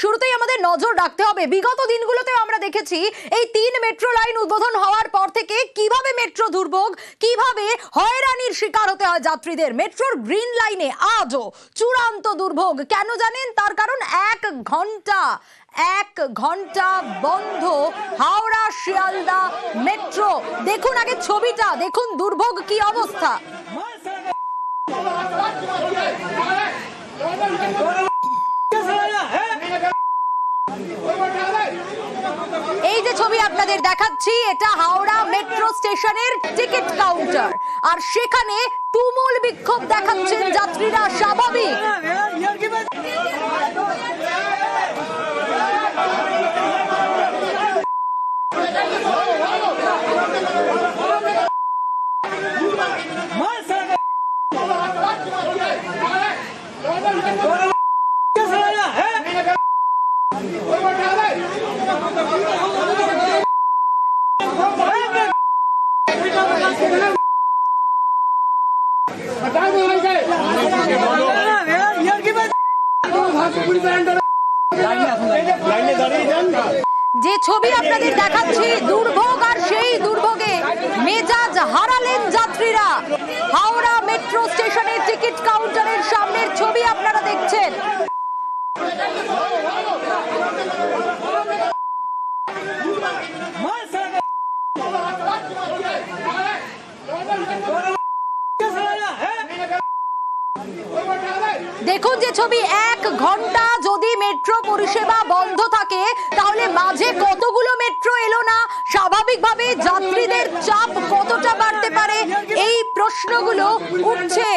শুরুতেই আমাদের নজর রাখতে হবে, বিগত দিনগুলোতে আমরা দেখেছি এই 3 মেট্রো লাইন উদ্বোধন হওয়ার পর থেকে কিভাবে মেট্রো দুর্ভোগ, কিভাবে হয়রানির শিকার হতে হয় যাত্রীদের। মেট্রোর গ্রিন লাইনে আজও চূড়ান্ত দুর্ভোগ। কেন জানেন? তার কারণ 1 ঘন্টা বন্ধ হাওড়া শিয়ালদা মেট্রো। দেখুন আগে ছবিটা, দেখুন দুর্ভোগ কি অবস্থা। এই যে ছবি আপনাদের দেখাচ্ছি, এটা হাওড়া মেট্রো স্টেশনের টিকিট কাউন্টার, আর সেখানে তুমুল বিক্ষোভ দেখাচ্ছেন যাত্রীরা। স্বাভাবিক, যে ছবি আপনাদের দেখাচ্ছি দুর্ভোগ, আর সেই দুর্ভোগে মেজাজ হারালেন যাত্রীরা। হাওড়া মেট্রো স্টেশনের টিকিট কাউন্টারের সামনের ছবি আপনারা দেখছেন। দেখুন যে ছবি, 1 ঘন্টা যদি মেট্রো পরিষেবা বন্ধ থাকে তাহলে মাঝে কতগুলো মেট্রো এলো না, স্বাভাবিকভাবে যাত্রীদের চাপ কতটা বাড়তে পারে এই প্রশ্নগুলো উঠছে।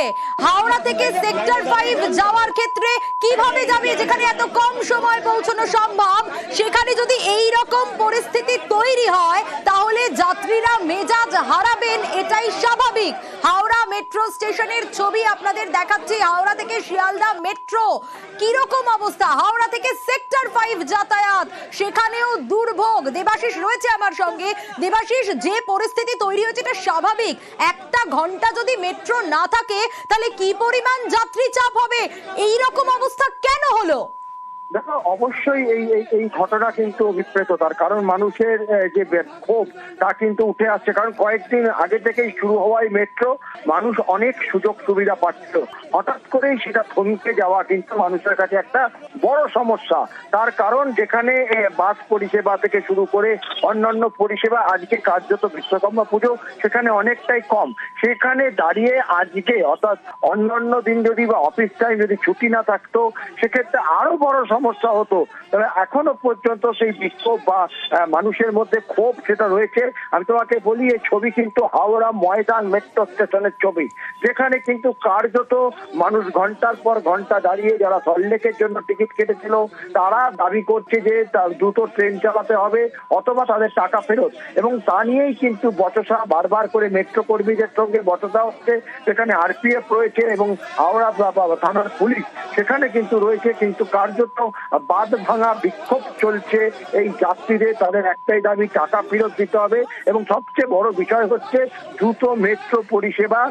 হাওড়া থেকে সেক্টর 5 যাওয়ার ক্ষেত্রে কিভাবে যাবে, যেখানে এত কম সময় পৌঁছানো সম্ভব, সেখানে যদি এই রকম পরিস্থিতি তৈরি হয় তাহলে যাত্রীরা মেজাজ হারাবেন, এটাই স্বাভাবিক। হাওড়া মেট্রো স্টেশনের ছবি আপনাদের দেখাচ্ছি। হাওড়া থেকে শিয়ালদা মেট্রো কিরকম অবস্থা, হাওড়া থেকে সেক্টর 5 যাতায়াত, সেখানেও দুর্ভোগ। দেবাশিস রয়েছে আমার সঙ্গে। দেবাশিস, যে পরিস্থিতি তৈরি হয়েছে এটা স্বাভাবিক। 1 ঘন্টা যদি মেট্রো না থাকে তাহলে কি পরিমাণ যাত্রী চাপ হবে, এই রকম অবস্থা কেন হলো? দেখো, অবশ্যই এই ঘটনা কিন্তু বিস্ফোরিত, তার কারণ মানুষের যে ক্ষোভ তা কিন্তু উঠে আসছে। কারণ কয়েকদিন আগে থেকেই শুরু হওয়ায় মেট্রো মানুষ অনেক সুযোগ সুবিধা পাচ্ছিল, হঠাৎ করেই সেটা থমকে যাওয়া কিন্তু মানুষের কাছে একটা বড় সমস্যা। তার কারণ যেখানে বাস পরিষেবা থেকে শুরু করে অন্যান্য পরিষেবা আজকে কার্যত বিশ্বকর্মা পুজো সেখানে অনেকটাই কম, সেখানে দাঁড়িয়ে আজকে অর্থাৎ অন্যান্য দিন যদি বা অফিস টাইম যদি ছুটি না থাকতো সেক্ষেত্রে আরো বড় সমস্যা হতো। তবে এখনো পর্যন্ত সেই বিক্ষোভ বা মানুষের মধ্যে ক্ষোভ সেটা রয়েছে। আমি তোমাকে বলি, এই ছবি কিন্তু হাওড়া ময়দান মেট্রো স্টেশনের ছবি, যেখানে কিন্তু কার্যত মানুষ ঘন্টার পর ঘন্টা দাঁড়িয়ে, যারা সল্টলেকের জন্য টিকিট কেটেছিল তারা দাবি করছে যে দ্রুত ট্রেন চালাতে হবে অথবা তাদের টাকা ফেরত, এবং তা নিয়েই কিন্তু বচসা বারবার করে মেট্রো কর্মীদের সঙ্গে বচসা হচ্ছে। সেখানে আরপিএফ রয়েছে এবং হাওড়া থানার পুলিশ সেখানে কিন্তু রয়েছে, কিন্তু কার্যত বাঁধ ভাঙা বিক্ষোভ চলছে এই যাত্রীদের। তাদের একটাই দাবি, টাকা ফেরত দিতে হবে, এবং সবচেয়ে বড় বিষয় হচ্ছে দ্রুত মেট্রো পরিষেবা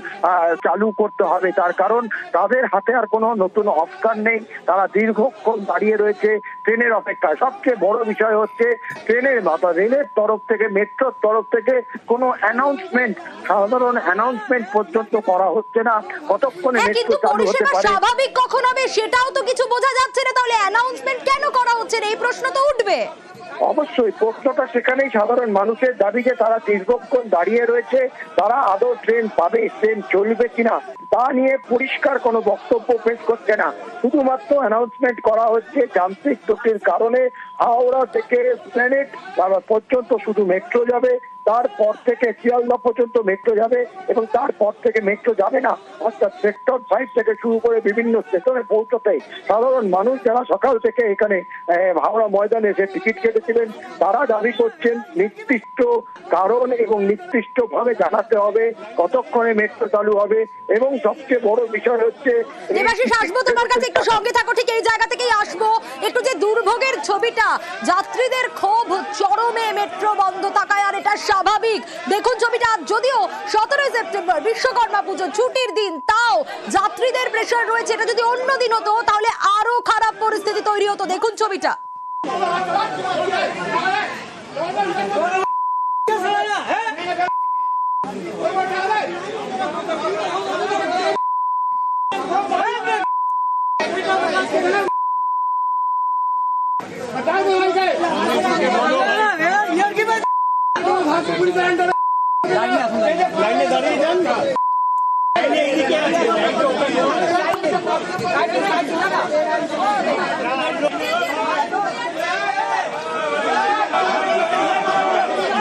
চালু করতে হবে। তার কারণ তাদের হাতে আর কোনো নতুন অপশন নেই, তারা দীর্ঘক্ষণ দাঁড়িয়ে রয়েছে ট্রেনের অপেক্ষায়। সবচেয়ে বড় বিষয় হচ্ছে রেলের তরফ থেকে, মেট্রোর তরফ থেকে কোনো অ্যানাউন্সমেন্ট, সাধারণ অ্যানাউন্সমেন্ট পর্যন্ত করা হচ্ছে না কতক্ষণে মেট্রো চালু হতে পারে। স্বাভাবিক কখন হবে সেটাও তো কিছু বোঝা যাচ্ছে না, তাহলে অ্যানাউন্সমেন্ট কেন করা হচ্ছে না, এই প্রশ্ন তো উঠবে। অবশ্যই প্রশ্নটা সেখানেই, সাধারণ মানুষের দাবি যে তারা দীর্ঘক্ষণ দাঁড়িয়ে রয়েছে, তারা আদৌ ট্রেন পাবে, ট্রেন চলবে কিনা তা নিয়ে পরিষ্কার কোনো বক্তব্য পেশ করছে না। শুধুমাত্র অ্যানাউন্সমেন্ট করা হচ্ছে যান্ত্রিক ত্রুটির কারণে হাওড়া থেকে প্ল্যানেট পর্যন্ত শুধু মেট্রো যাবে, তারপর থেকে শিয়ালদা পর্যন্ত মেট্রো যাবে, এবং তারপর থেকে মেট্রো যাবে না। অর্থাৎ সেক্টর 5 থেকে শুরু করে বিভিন্ন স্টেশনে পৌঁছতে সাধারণ মানুষ যারা সকাল থেকে এখানে হাওড়া ময়দানে এসে টিকিট কেটেছিলেন তারা দাবি করছেন নির্দিষ্ট কারণ এবং নির্দিষ্টভাবে জানাতে হবে কতক্ষণে মেট্রো চালু হবে। এবং সবচেয়ে বড় বিষয় হচ্ছে, দেবাশিস আসবো তোমার কাছে, একটু সঙ্গে থাকো, ঠিক এই জায়গা থেকেই আসবো। একটু যে দুর্ভোগের ছবিটা, যাত্রীদের ক্ষোভ চরমে মেট্রো বন্ধ থাকায়, আর এটা স্বাভাবিক। দেখুন ছবিটা, যদিও 17 সেপ্টেম্বর বিশ্বকর্মা পুজো ছুটির দিন, তাও যাত্রীদের প্রেসার রয়েছে। এটা যদি অন্য দিন হতো তাহলে আরো খারাপ পরিস্থিতি তৈরি হতো। দেখুন ছবিটা।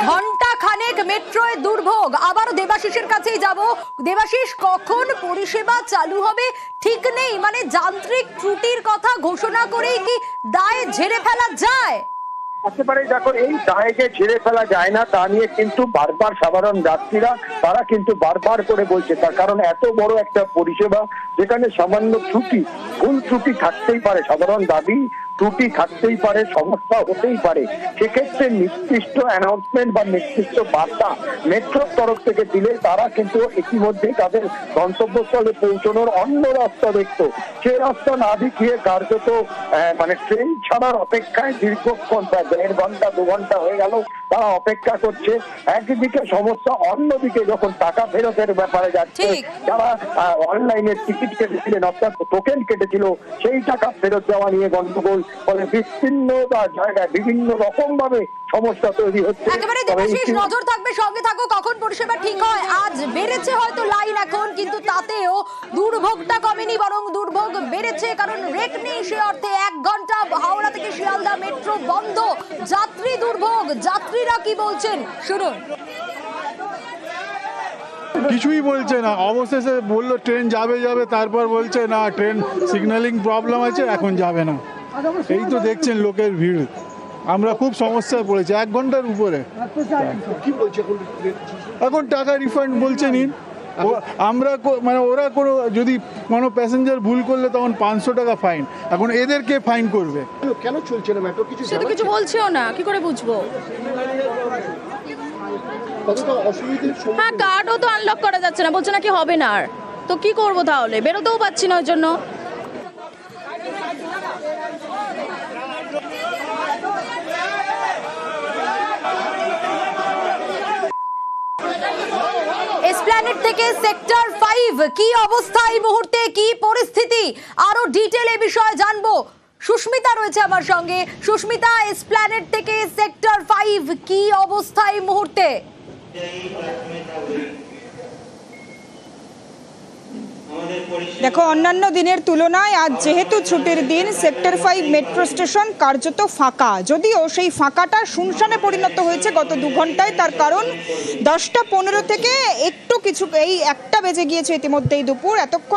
ঘন্টা খানেক মেট্রোয় দুর্ভোগ। আবারও দেবাশিসের কাছেই যাব। দেবাশিস, কখন পরিষেবা চালু হবে ঠিক নেই, মানে যান্ত্রিক ত্রুটির কথা ঘোষণা করেই কি দায় ঝেড়ে ফেলা যায়? একেবারে দেখো, এই দায়কে ঝেড়ে ফেলা যায় না তা নিয়ে কিন্তু বারবার সাধারণ যাত্রীরা তারা কিন্তু বারবার করে বলছে, তার কারণ এত বড় একটা পরিষেবা যেখানে সামান্য ত্রুটি, ভুল ত্রুটি থাকতেই পারে, সাধারণ দাবি ত্রুটি থাকতেই পারে, সমস্যা হতেই পারে। সেক্ষেত্রে নির্দিষ্ট অ্যানাউন্সমেন্ট বা নির্দিষ্ট বার্তা মেট্রোর তরফ থেকে দিলে তারা কিন্তু ইতিমধ্যেই তাদের গন্তব্যস্থলে পৌঁছানোর অন্য রাস্তা দেখতো। সে রাস্তা না দেখিয়ে কার্যত মানে ট্রেন ছাড়ার অপেক্ষায় দীর্ঘক্ষণ, প্রায় 1.5 ঘন্টা 2 ঘন্টা হয়ে গেল তারা অপেক্ষা করছে। একদিকে সমস্যা, অন্যদিকে যখন টাকা ফেরতের ব্যাপারে যাচ্ছে, যারা অনলাইনে টিকিট কেটেছিলেন অর্থাৎ টোকেন কেটেছিল সেই টাকা ফেরত দেওয়া নিয়ে গন্ডগোল, ফলে বিচ্ছিন্ন জায়গায় বিভিন্ন রকম ভাবে সমস্যা তৈরি হচ্ছে। একেবারে দেবাশিস, নজর থাকবে, সঙ্গে থাকো, কখন পরিষেবা ঠিক হয়। আজ বেড়েছে হয়তো লাইন এখন, কিন্তু তাতেও দুর্ভোগটা কমেনি, বরং দুর্ভোগ বেড়েছে, কারণ রেট নেই সে অর্থে। 1 ঘন্টা হাওড়া থেকে শিয়ালদা মেট্রো বন্ধ, যাত্রী দুর্ভোগ। যাত্রীরা কি বলছেন শুনুন। কিছুই বলছে না, অবশেষে বললো ট্রেন যাবে, তারপর বলছে না, ট্রেন সিগন্যালিং প্রবলেম আছে, এখন যাবে না। এই তো দেখছেন লোকের ভিড়, আমরা খুব সমস্যায় পড়েছি 1 ঘন্টার উপরে। কি বলছে এখন টাকা রিফান্ড বলছে নিন। আমরা মানে ওরা কোনো যদি কোনো প্যাসেঞ্জার ভুল করলে তখন 500 টাকা ফাইন, এখন এদেরকে ফাইন করবে। কেন চলছে না মেট্রো? সে তো কিছু বলছেও না, কি করে বুঝবো? হ্যাঁ, কার্ডও তো আনলক করা যাচ্ছে না, বলছে নাকি হবে না। আর তো কি করবো তাহলে, বেরোতেও পাচ্ছি না ওই জন্য। এসপ্ল্যানেড থেকে সেক্টর 5 কি অবস্থা এই মুহূর্তে, কি পরিস্থিতি, আরো ডিটেইল এই বিষয়ে জানবো। সুস্মিতা রয়েছে আমার সঙ্গে। সুস্মিতা, এসপ্ল্যানেড থেকে সেক্টর 5 কি অবস্থা এই মুহূর্তে? দেখো, অন্যান্য দিনের তুলনায় আজ যেহেতু ছুটির দিন, সেক্টর 5 মেট্রো স্টেশন কার্যত ফাঁকা। যদিও সেই ফাঁকাটা শুনশানে পরিণত হয়েছে গত 2 ঘন্টায়। তার কারণ 10টা 15 থেকে একটু কিছু, এই 1টা বেজে গিয়েছে ইতিমধ্যেই দুপুর, এতক্ষণ